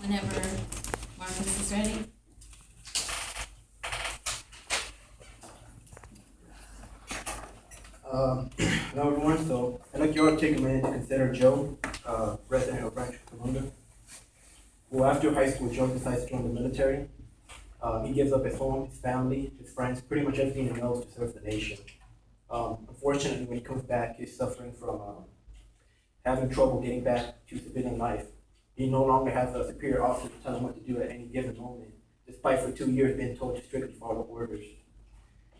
Whenever Marcus is ready. Hello everyone, so I'd like you all to take a minute to consider Joe, resident of Rancho Cucamonga, who after high school, Joe decides to join the military. He gives up his home, his family, his friends, pretty much everything he knows to serve the nation. Unfortunately, when he comes back, he's suffering from having trouble getting back to civilian life. He no longer has a superior officer to tell him what to do at any given moment, despite for 2 years being told to strictly follow orders.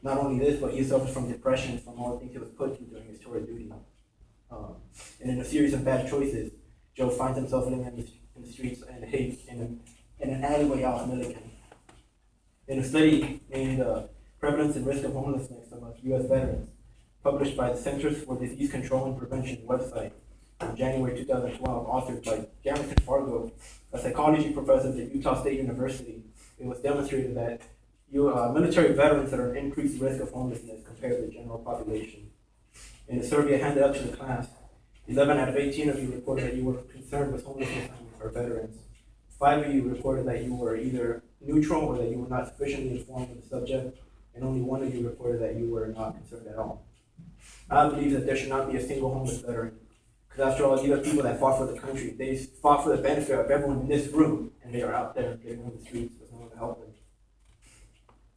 Not only this, but he suffers from depression from all the things he was put through during his tour of duty. And in a series of bad choices, Joe finds himself living in the streets and in an alleyway out in Milligan. In a study named Prevalence and Risk of Homelessness among U.S. Veterans, published by the Centers for Disease Control and Prevention website in January 2012, authored by Jamison Fargo, a psychology professor at Utah State University, it was demonstrated that military veterans are at increased risk of homelessness compared to the general population. In a survey handed out to the class, 11 out of 18 of you reported that you were concerned with homelessness for veterans. 5 of you reported that you were either neutral or that you were not sufficiently informed of the subject, and only 1 of you reported that you were not concerned at all. I believe that there should not be a single homeless veteran, because after all, these are people that fought for the country. They fought for the benefit of everyone in this room, and they are out there getting on the streets with no one to help them.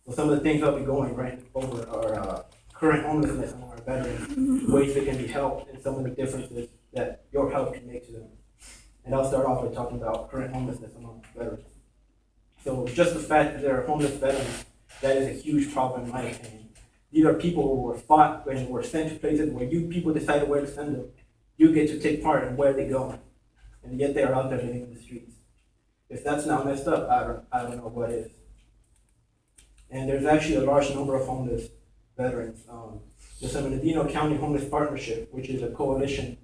So some of the things I'll be going right over are current homelessness among our veterans, ways they can be helped, and some of the differences that your help can make to them. And I'll start off by talking about current homelessness among veterans. So just the fact that there are homeless veterans, that is a huge problem in my opinion. These are people who were fought and were sent to places where you people decided where to send them. You get to take part in where they go, and yet they are out there living in the streets. If that's not messed up, I don't know what is. And there's actually a large number of homeless veterans. The San Bernardino County Homeless Partnership, which is a coalition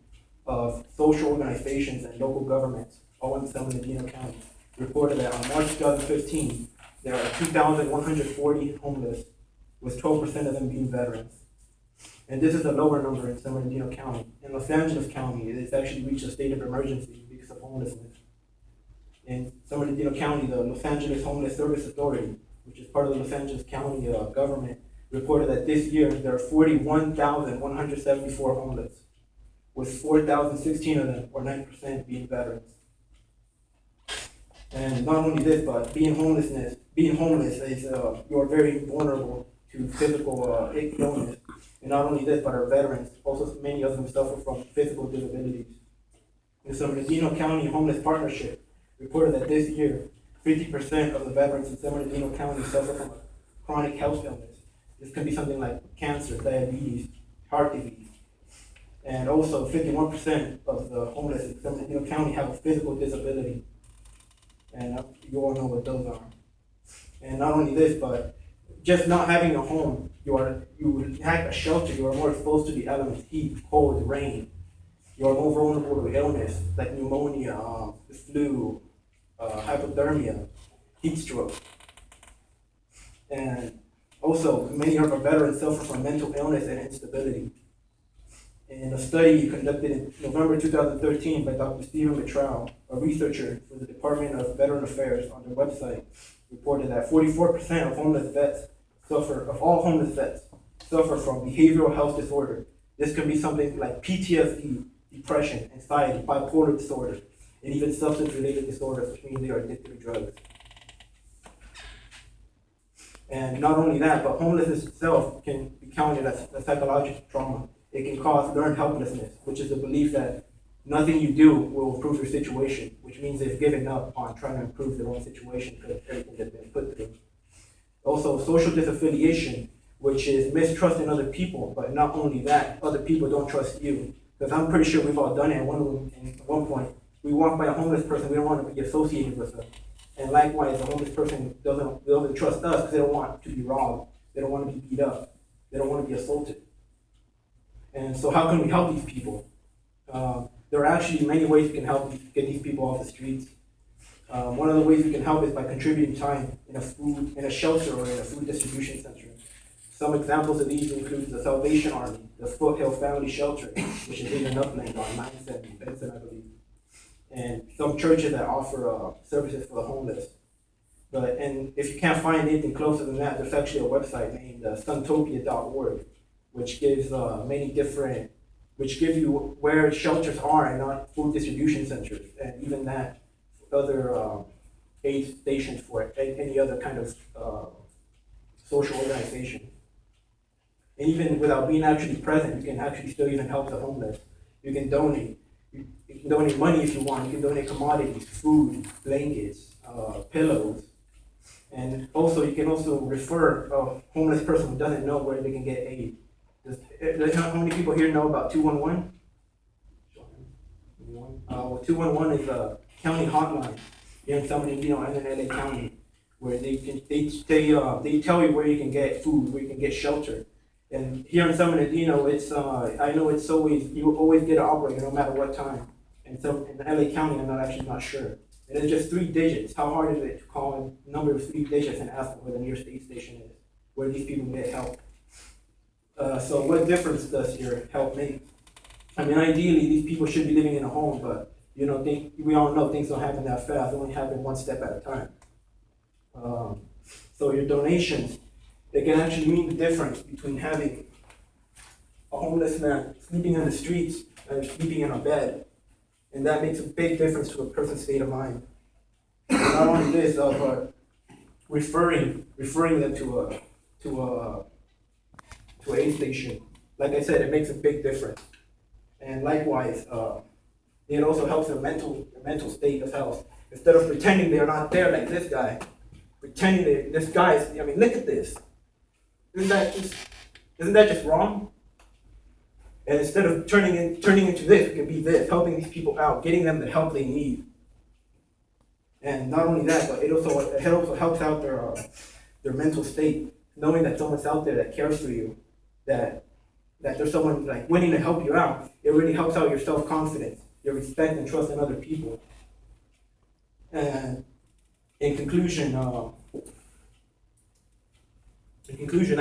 of social organizations and local governments, all in San Bernardino County, reported that on March 2015, there are 2,140 homeless, with 12% of them being veterans. And this is a lower number in San Bernardino County. In Los Angeles County, it has actually reached a state of emergency because of homelessness. In San Bernardino County, the Los Angeles Homeless Service Authority, which is part of the Los Angeles County government, reported that this year there are 41,174 homeless, with 4,016 of them, or 9%, being veterans. And not only this, but being homeless is you are very vulnerable to physical illness. And not only this, but our veterans, also many of them suffer from physical disabilities. The San Bernardino County Homeless Partnership reported that this year, 50% of the veterans in San Bernardino County suffer from a chronic health illness. This can be something like cancer, diabetes, heart disease. And also 51% of the homeless in San Bernardino County have a physical disability. And you all know what those are. And not only this, but just not having a home, you have a shelter, you are more exposed to the elements, heat, cold, rain. You are more vulnerable to illness like pneumonia, the flu, hypothermia, heat stroke. And also, many of our veterans suffer from mental illness and instability. In a study conducted in November 2013 by Dr. Stephen Mitral, a researcher for the Department of Veteran Affairs on their website, reported that 44% of all homeless vets suffer from behavioral health disorder. This can be something like PTSD, depression, anxiety, bipolar disorder, and even substance-related disorders, which means they are addicted to drugs. And not only that, but homelessness itself can be counted as a psychological trauma. It can cause learned helplessness, which is the belief that nothing you do will improve your situation, which means they've given up on trying to improve their own situation because of everything that's been put through. Also, social disaffiliation, which is mistrust in other people, but not only that, other people don't trust you. Because I'm pretty sure we've all done it at one point. We walk by a homeless person, we don't want to be associated with them. And likewise, a homeless person doesn't trust us because they don't want to be robbed. They don't want to be beat up. They don't want to be assaulted. And so how can we help these people? There are actually many ways we can help get these people off the streets. One of the ways we can help is by contributing time in a shelter or in a food distribution center. Some examples of these include the Salvation Army, the Foothill Family Shelter, which is in an upland on 970 Benson, I believe. and some churches that offer services for the homeless. And if you can't find anything closer than that, there's actually a website named suntopia.org, which gives which give you where shelters are and not food distribution centers, and even that, other aid stations for any other kind of social organization. And even without being actually present, you can actually still even help the homeless. You can donate. You can donate money if you want. You can donate commodities, food, blankets, pillows. And also, you can also refer a homeless person who doesn't know where they can get aid. How many people here know about 211? Well, 211 is a county hotline here in San Bernardino and in LA County, where they tell you where you can get food, where you can get shelter. And here in San Bernardino, I know it's always, you always get an operator no matter what time. And so in LA County, I'm not sure. And it's just 3 digits. How hard is it to call a number of 3 digits and ask where the nearest aid station is, where these people get help? So what difference does your help make? I mean, ideally, these people should be living in a home, but we all know things don't happen that fast. They only happen one step at a time. So your donations, they can actually mean the difference between having a homeless man sleeping in the streets and sleeping in a bed. And that makes a big difference to a person's state of mind. And not only this, but referring them to a aid station. Like I said, it makes a big difference. And likewise, it also helps their mental state of health. Instead of pretending they're not there, like this guy, pretending this guy is, I mean, look at this. Isn't that just wrong? And instead of turning into this, it can be this, helping these people out, getting them the help they need. And not only that, but it also helps out their mental state, knowing that someone's out there that cares for you, that there's someone like willing to help you out. It really helps out your self-confidence, your respect and trust in other people. And in conclusion, I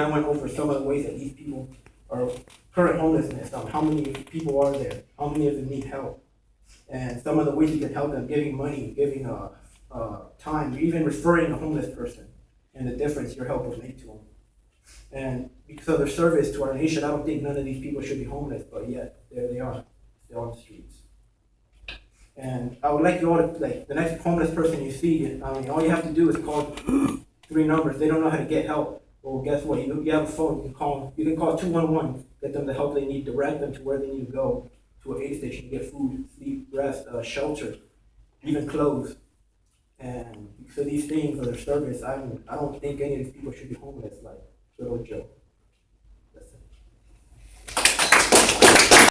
went over some of the ways that these people are current homelessness. How many people are there? How many of them need help? And some of the ways you can help them: giving money, giving time, even referring a homeless person, and the difference your help will make to them. And because of their service to our nation, I don't think none of these people should be homeless, but yet there they are, they're on the streets. And I would like you all to, like, the next homeless person you see, I mean, all you have to do is call 3 numbers. They don't know how to get help. Well, guess what? You have a phone. You can call 211. Get them the help they need. Direct them to where they need to go, to an aid station, get food, sleep, rest, shelter, even clothes. And because of these things or their service, I don't think any of these people should be homeless like little Joe.